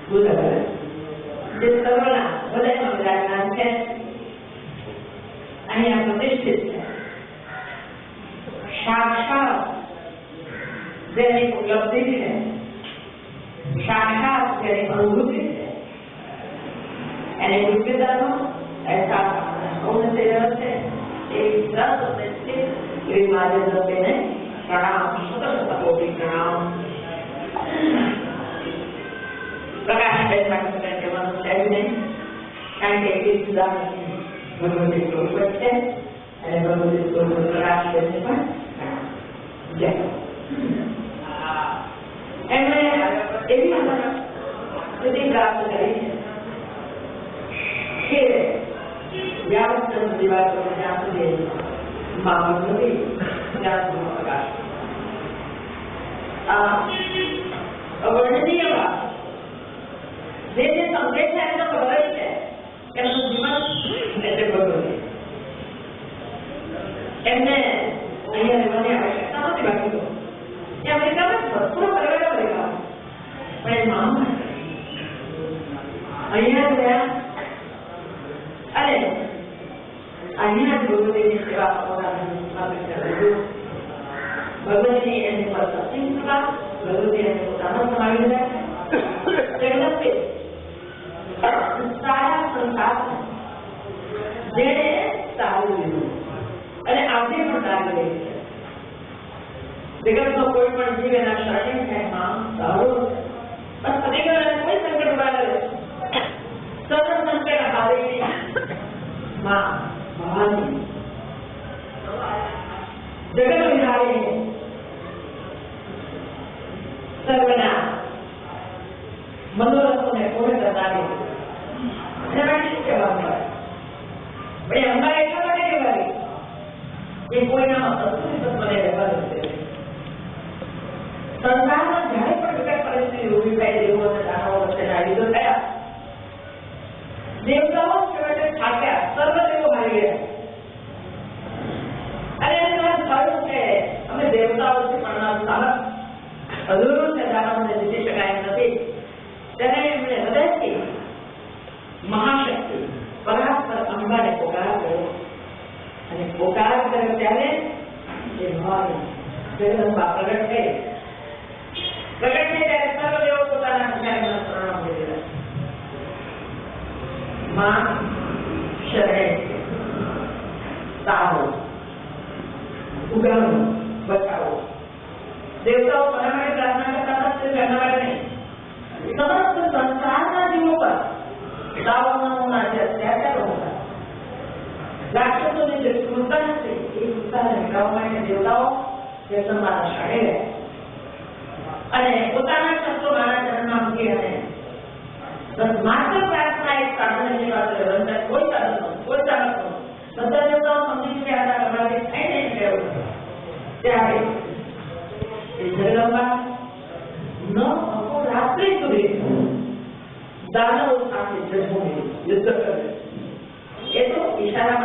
જે સર્વના હૃદયમાં વિરાજમાન છે, અહીંયા પ્રતિષ્ઠિત છે. સાક્ષાત જેની ઉપલબ્ધિ છે, સાક્ષાત જેની અનુભૂતિ છે, એને દિવ્યતાનો અહેસાસ સૌને થઈ રહ્યો છે. એવી સરસ અને સ્થિત એવી મહાદેવ દત્તને પ્રણામ, શત કોટી પ્રણામ. પ્રકાશબેન માટે કહેવાનું છે જ નહીં, કારણ કે એટલી જુદા ભગવતી સ્વરૂપ છે અને ભગવતી સ્વરૂપ પ્રકાશબેનને પણ જય. એમણે એવી સ્થિતિ પ્રાપ્ત કરી છે કે વ્યાવચન દિવાસ જ્યાં સુધી મામલ નથી ત્યાં સુધી પ્રકાશ અવર્ણનીય વાત જે સમજે છે એમને ખબર જ છે એમનું જીવન એટલે ભગવતી. એમને અહીંયા રહેવાની આવશ્યકતા નથી. બાકી તો એ અમેરિકામાં ભરપૂર પરવેલા રહેવા પણ એ મામ અહીંયા રહ્યા અને અહીંયા જ ભગવતીની સેવા ભગવતીની એમની પર સત્સંગ કરવા, ભગવતી એને પોતાનો સમાવી દે. જગન્નાથે સારા સંસાર જેણે સારું લીધું અને આજે પણ સારું રહે છે. જગતનો કોઈ પણ જીવ એના શરણે છે, માં સારું બસ પતિગણ કોઈ સંકટ ઉભા કરે સર્વ સંકટ હારી માં ભવાની જગત વિહારી સર્વના મનોરથોને પૂર્ણ કરનારી એના શું કહેવાનું હોય? ભાઈ અંબા એટલા માટે કહેવાય કે કોઈનામાં તત્વને વ્યવહાર છે. સંસારમાં જ્યારે પણ વિકટ પરિસ્થિતિ ઊભી થાય, દેવો અને દાનવો વચ્ચેના યુદ્ધ થયા, દેવતાઓ છેવટે થાક્યા, સર્વ દેવો હારી ગયા અને એમને થયું કે અમે દેવતાઓથી પણ સામર્થ અધૂરું છે, દાનવોને જીતી શકાય એમ નથી. ત્યારે એમણે હૃદયથી મહાશક્તિ પરાત્પર અંબાને પોકાર કર્યો અને પોકાર કર્યો ત્યારે એ ભવાની જગદંબા પ્રગટ થઈ. પ્રગટ થઈ ત્યારે સર્વદેવો પોતાના વિચારમાં પ્રણામ કરી દીધા. માં શરણે તારો ઉગાડો, બચાવો. દેવતાઓ કોના માટે પ્રાર્થના કરતા હતા? તે એમના માટે નહીં, સમસ્ત સંસારના જીવો પર દાવાઓના જે અત્યાચારો હતા, રાક્ષસોની જે ક્રૂરતા હતી, એ ક્રૂરતાને મિટાવવા માટે દેવતાઓ જગદંબાના શરણે ગયા અને પોતાના શસ્ત્રો મારા ચરણમાં મૂકી અને બસ માત્ર પ્રાર્થના એક સાધનની વાત રંજન કોઈ સાધન કોઈ સાધન બધા દેવતાઓ સમજી ગયા હતા અમારે કઈ નહીં કહેવું. ત્યારે એ જગદંબા ન રાત્રિ સુધી દાનવો સાથે જન્મભૂમિ યુદ્ધ કરે. એ તો ઈશારામાં